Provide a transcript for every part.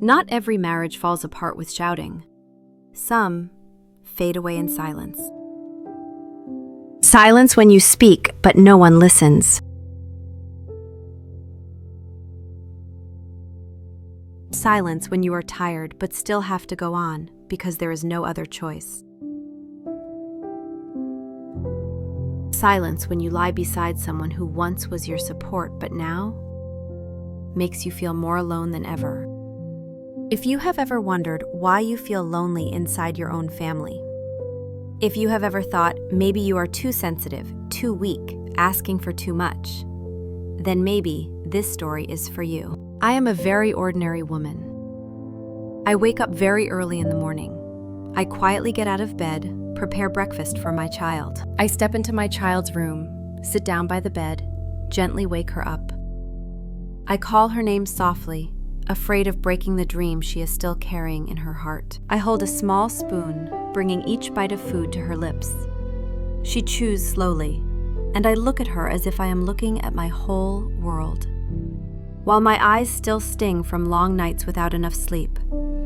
Not every marriage falls apart with shouting. Some fade away in silence. Silence when you speak, but no one listens. Silence when you are tired, but still have to go on because there is no other choice. Silence when you lie beside someone who once was your support, but now makes you feel more alone than ever. If you have ever wondered why you feel lonely inside your own family, if you have ever thought maybe you are too sensitive, too weak, asking for too much, then maybe this story is for you. I am a very ordinary woman. I wake up very early in the morning. I quietly get out of bed, prepare breakfast for my child. I step into my child's room, sit down by the bed, gently wake her up. I call her name softly, afraid of breaking the dream she is still carrying in her heart. I hold a small spoon, bringing each bite of food to her lips. She chews slowly, and I look at her as if I am looking at my whole world. While my eyes still sting from long nights without enough sleep,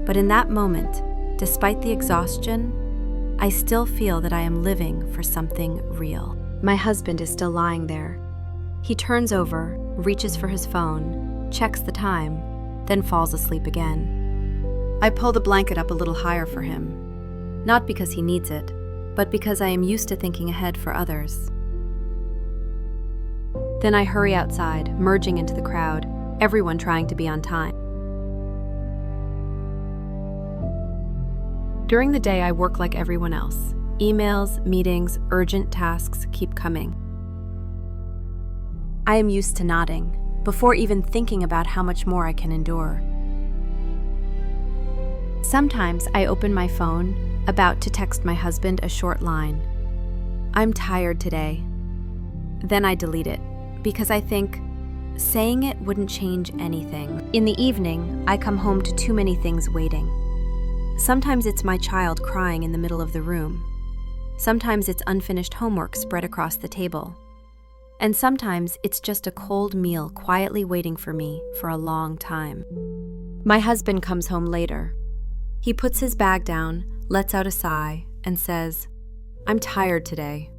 but in that moment, despite the exhaustion, I still feel that I am living for something real. My husband is still lying there. He turns over, reaches for his phone, checks the time, then falls asleep again. I pull the blanket up a little higher for him, not because he needs it, but because I am used to thinking ahead for others. Then I hurry outside, merging into the crowd, everyone trying to be on time. During the day, I work like everyone else. Emails, meetings, urgent tasks keep coming. I am used to nodding, before even thinking about how much more I can endure. Sometimes I open my phone, about to text my husband a short line. I'm tired today. Then I delete it, because I think saying it wouldn't change anything. In the evening, I come home to too many things waiting. Sometimes it's my child crying in the middle of the room. Sometimes it's unfinished homework spread across the table. And sometimes it's just a cold meal quietly waiting for me for a long time. My husband comes home later. He puts his bag down, lets out a sigh, and says, "I'm tired today."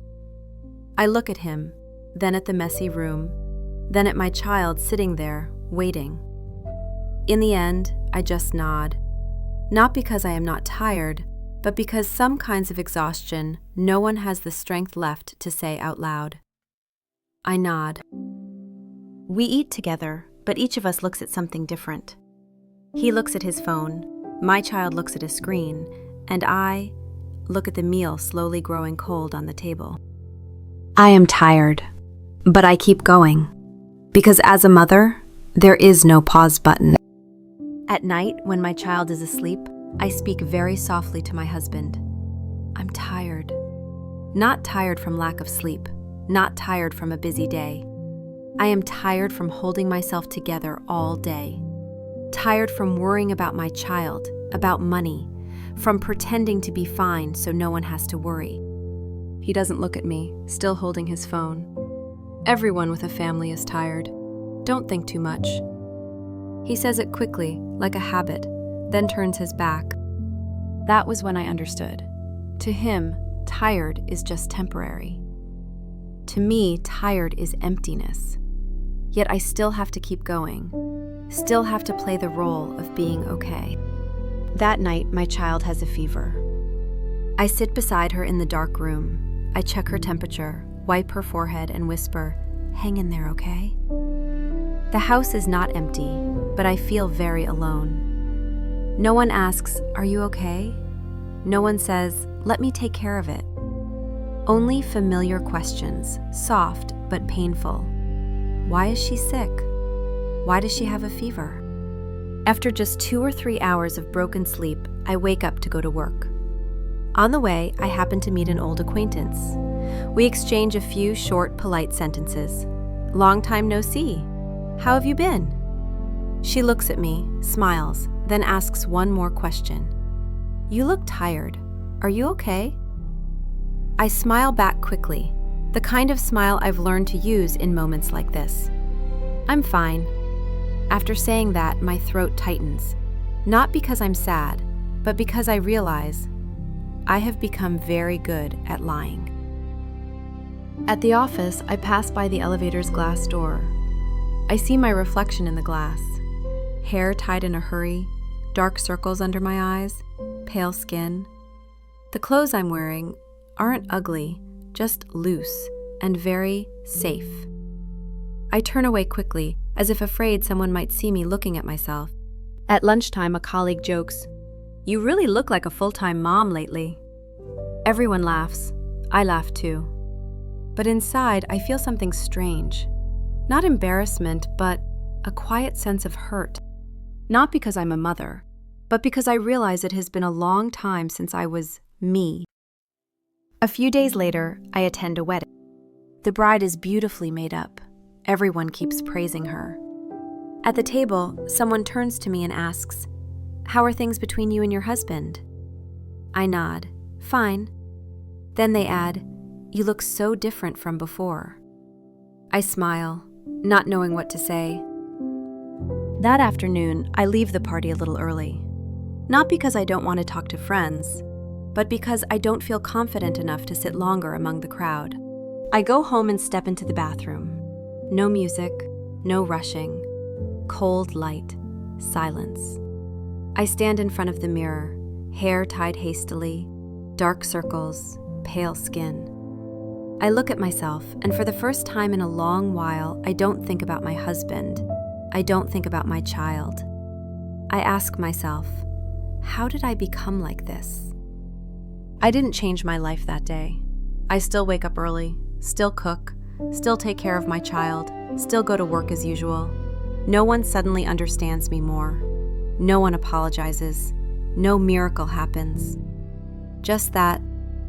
I look at him, then at the messy room, then at my child sitting there, waiting. In the end, I just nod. Not because I am not tired, but because some kinds of exhaustion no one has the strength left to say out loud. I nod. We eat together, but each of us looks at something different. He looks at his phone, my child looks at a screen, and I look at the meal slowly growing cold on the table. I am tired, but I keep going, because as a mother, there is no pause button. At night, when my child is asleep, I speak very softly to my husband. I'm tired. Not tired from lack of sleep, not tired from a busy day. I am tired from holding myself together all day. Tired from worrying about my child, about money, from pretending to be fine so no one has to worry. He doesn't look at me, still holding his phone. Everyone with a family is tired. Don't think too much. He says it quickly, like a habit, then turns his back. That was when I understood. To him, tired is just temporary. To me, tired is emptiness. Yet I still have to keep going, still have to play the role of being okay. That night, my child has a fever. I sit beside her in the dark room. I check her temperature, wipe her forehead, and whisper, "Hang in there, okay?" The house is not empty, but I feel very alone. No one asks, "Are you okay?" No one says, "Let me take care of it." Only familiar questions, soft but painful. Why is she sick? Why does she have a fever? After just 2 or 3 hours of broken sleep, I wake up to go to work. On the way, I happen to meet an old acquaintance. We exchange a few short, polite sentences. "Long time no see. How have you been?" She looks at me, smiles, then asks one more question. "You look tired. Are you okay?" I smile back quickly, the kind of smile I've learned to use in moments like this. "I'm fine." After saying that, my throat tightens. Not because I'm sad, but because I realize I have become very good at lying. At the office, I pass by the elevator's glass door. I see my reflection in the glass. Hair tied in a hurry, dark circles under my eyes, pale skin. The clothes I'm wearing aren't ugly, just loose and very safe. I turn away quickly, as if afraid someone might see me looking at myself. At lunchtime, a colleague jokes, "You really look like a full-time mom lately." Everyone laughs. I laugh too. But inside, I feel something strange. Not embarrassment, but a quiet sense of hurt. Not because I'm a mother, but because I realize it has been a long time since I was me. A few days later, I attend a wedding. The bride is beautifully made up. Everyone keeps praising her. At the table, someone turns to me and asks, "How are things between you and your husband?" I nod. "Fine." Then they add, "You look so different from before." I smile, not knowing what to say. That afternoon, I leave the party a little early. Not because I don't want to talk to friends, but because I don't feel confident enough to sit longer among the crowd. I go home and step into the bathroom. No music, no rushing. Cold light, silence. I stand in front of the mirror, hair tied hastily, dark circles, pale skin. I look at myself, and for the first time in a long while, I don't think about my husband. I don't think about my child. I ask myself, how did I become like this? I didn't change my life that day. I still wake up early, still cook, still take care of my child, still go to work as usual. No one suddenly understands me more. No one apologizes. No miracle happens. Just that,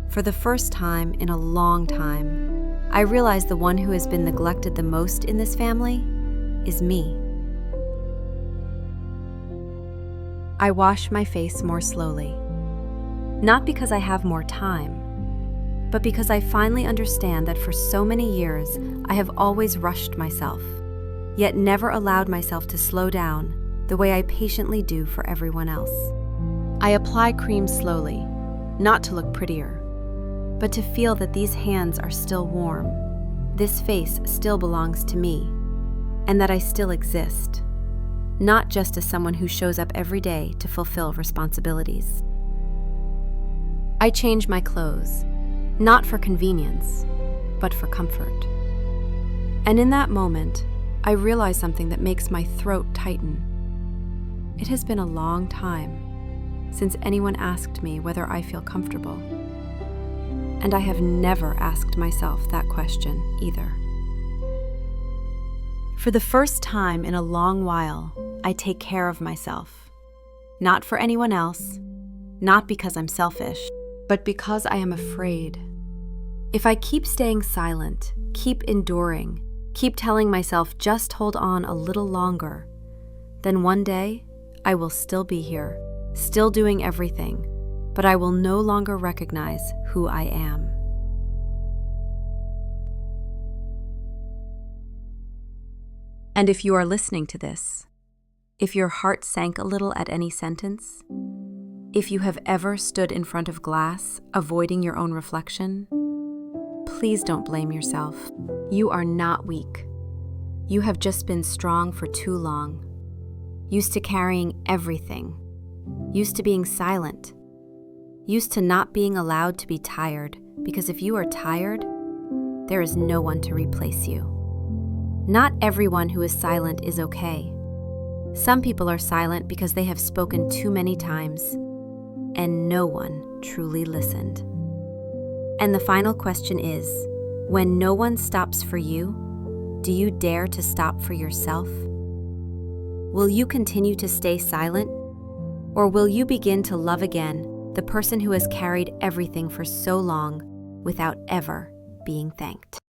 for the first time in a long time, I realize the one who has been neglected the most in this family is me. I wash my face more slowly. Not because I have more time, but because I finally understand that for so many years I have always rushed myself, yet never allowed myself to slow down the way I patiently do for everyone else. I apply cream slowly, not to look prettier, but to feel that these hands are still warm, this face still belongs to me, and that I still exist, not just as someone who shows up every day to fulfill responsibilities. I change my clothes, not for convenience, but for comfort. And in that moment, I realize something that makes my throat tighten. It has been a long time since anyone asked me whether I feel comfortable. And I have never asked myself that question either. For the first time in a long while, I take care of myself. Not for anyone else, not because I'm selfish, but because I am afraid. If I keep staying silent, keep enduring, keep telling myself just hold on a little longer, then one day I will still be here, still doing everything, but I will no longer recognize who I am. And if you are listening to this, if your heart sank a little at any sentence, if you have ever stood in front of glass, avoiding your own reflection, please don't blame yourself. You are not weak. You have just been strong for too long, used to carrying everything, used to being silent, used to not being allowed to be tired, because if you are tired, there is no one to replace you. Not everyone who is silent is okay. Some people are silent because they have spoken too many times, and no one truly listened. And the final question is, when no one stops for you, do you dare to stop for yourself? Will you continue to stay silent? Or will you begin to love again the person who has carried everything for so long without ever being thanked?